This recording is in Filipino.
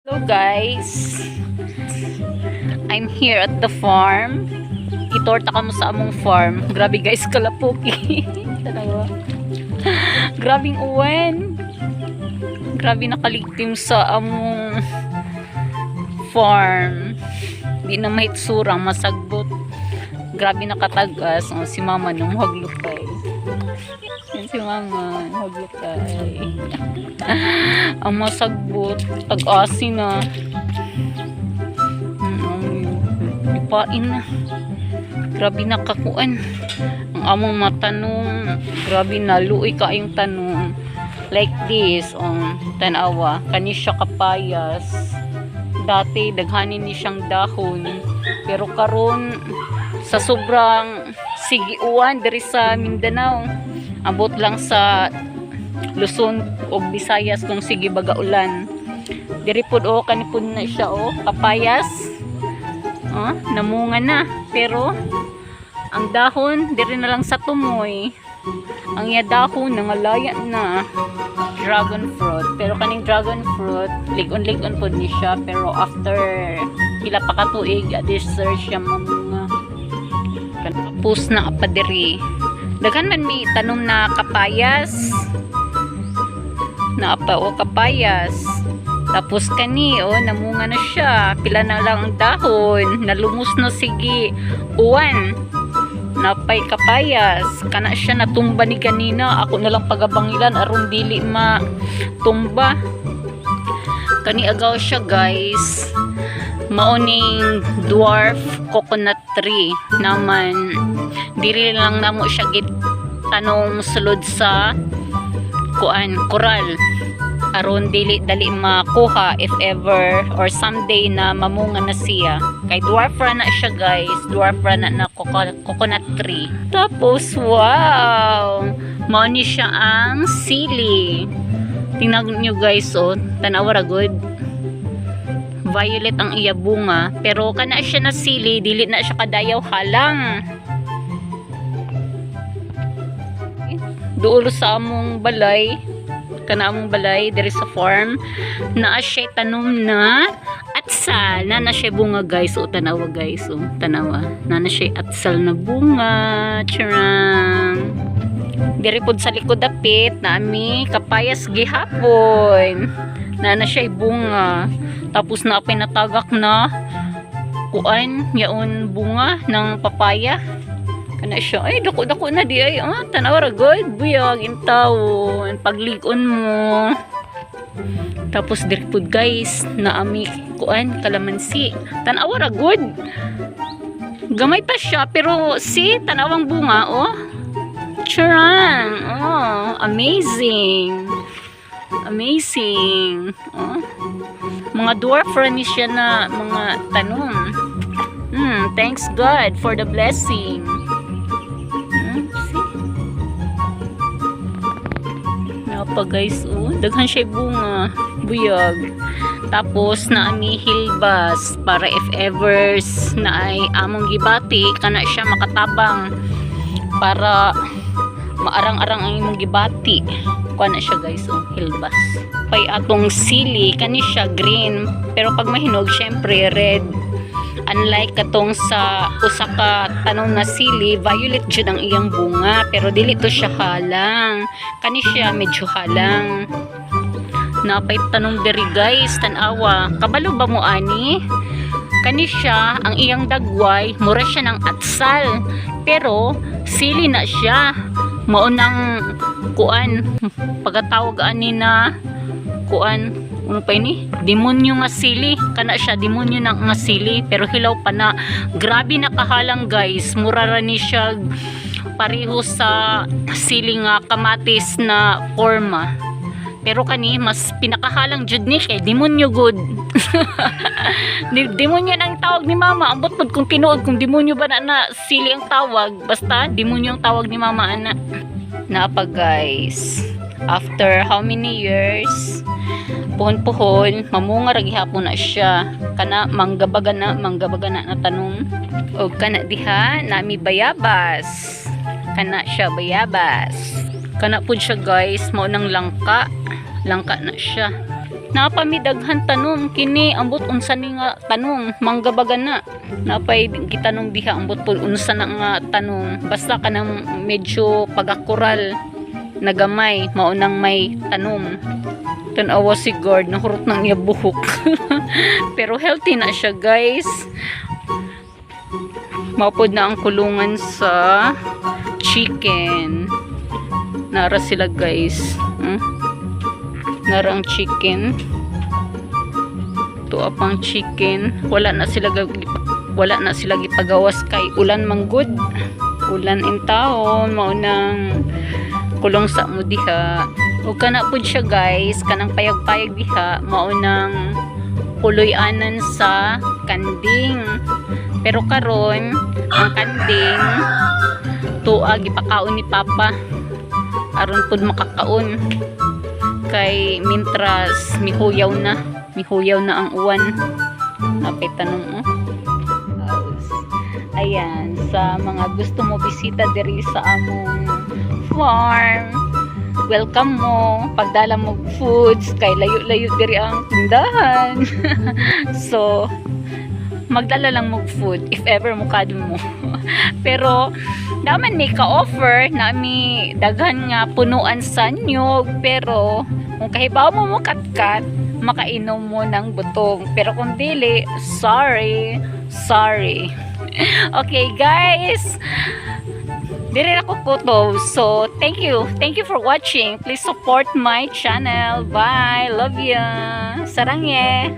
Hello guys, I'm here at the farm. Itorta ka mo sa among farm. Grabe guys, kalapuki. Tanawa. Grabing uwan. Grabe nakaligtim sa among farm. Di na mahitsurang masagbot. Grabe nakatagas. Oh, si mama nung haglukay. Yan si mama, haglukay. Ang masagbot, tag-asin na. Ipain na. Grabe nakakuan. Ang among matanong. Grabe na, luoy ka yung tanong. Like this, tanawa. Kani siya kapayas. Dati, daghanin ni siyang dahon. Pero karon sa sobrang sigiuan diri sa Mindanao. Abot lang sa Luzon o Visayas kung sige baga ulan. Diri pud kanipud na siya kapayas. Namunga na, pero ang dahon diri na lang sa tumoy. Ang iya dahon nangalaya na dragon fruit. Pero kaning dragon fruit ligon-ligon pud ni siya, pero after pila pa ka tuig adisir siya mamunga. Tapos na pa diri. Daghan man mi tanom na kapayas. Kapayas. Tapos kani, namunga na siya. Pila na lang ang dahon. Nalumos na sige. Uwan. Napay kapayas. Kana siya natumba ni kanina. Ako na lang pagabangilan. Aron dili matumba. Kani agaw siya guys. Mauning dwarf coconut tree. Naman, diri lang namo siya tanong sulod sa koral. Aron dili dali makuha if ever or someday na mamunga na siya. Kay dwarf na siya guys, dwarf na coconut tree. Tapos wow, mao ni siya ang sili. Tingnan niyo guys, tanawa ra good. Violet ang iya bunga, pero kana siya na sili, dili na siya kadayaw halang. Duulo sa among balay, kana among balay diri sa farm, naa siya tanom na atsal. Na siya bunga guys, tanawa guys, tanawa. Na siya atsal na bunga. Charang. Diri pod sa likod dapit naami kapayas gihapon. Na siya bunga. Tapos na pinatagak na yaon bunga ng papaya. Kana siya, ay dako-dako na di ay, tanawa ra good, buyag intawon, pagligon mo. Tapos diripod guys, naami kalamansi. Tanawa ra good. Gamay pa siya, pero tanawang bunga, Charang, amazing. Amazing. Mga dwarf ni siya na mga tanom. Thanks God for the blessing. Pa guys, daghan siya bunga, buyag. Tapos naami hilbas para if ever na ay among gibati, kana siya makatabang para maarang-arang ang imong gibati. Kuha na siya guys, hilbas. Pay atong sili, kani siya green, pero pag mahinog syempre red. Unlike katong sa usaka tanong na sili, violet jud ang iyang bunga, pero dili to siya halang. Kani siya medyo halang. Napay tanong diri guys, tanawa. Kabalo ba mo ani? Kani siya ang iyang dagway, mura siya ng atsal, pero sili na siya. Maunang pagkatawag ani na ano pa ini? Demonyo nga sili. Kana siya, demonyo na nga sili. Pero hilaw pa na. Grabe nakahalang guys. Mura ra ni siya pareho sa sili nga kamatis na forma. Pero kani, mas pinakahalang jud ni kay demonyo good. Demonyo na ang tawag ni mama. Ambot pod kung tinuod kung demonyo ba na sili ang tawag. Basta, demonyo ang tawag ni mama ana. Napa guys. After how many years? Puhon-puhon, mamunga ra gihapon na siya. Kana manggabaga na na tanong. O kana diha nami bayabas. Kana siya bayabas. Kana pud siya guys, mao nang langka na siya. napamidaghan tanom kini ambot unsa ni nga tanong manggabagan na napay gitanong diha ambot pud unsa na nga tanong basta kanang medyo pagakural nagamay maunang may tanong tanawa si guard nahurot ng iya buhok pero healthy na siya guys. Mapod na ang kulungan sa chicken. Nara sila guys. Nara ang chicken. Tuwa pang chicken. Wala na sila gipagawas kay ulan manggod. Ulan in taon maunang kulong sa mo diha. Ug kana pud siya guys, kanang payag-payag diha maunang puloy-anan sa kanding. Pero karon ang kanding tuwa gipakaon ni papa. Aron pud makakaon. Kay mintras mihuyaw na ang uwan. Napay tanong ayan sa mga gusto mo bisita diri sa among farm, welcome mo pagdala mo foods kay layo-layo diri ang tindahan. So magdala lang mo food if ever mo kadun mo. Pero naman may ka-offer na may daghan nga punuan sa nyog, pero kung kahibaw mo katkat makainom mo ng butong, pero kung dili sorry. Okay guys, dire ako photo. So thank you for watching. Please support my channel. Bye, love ya, sarangye.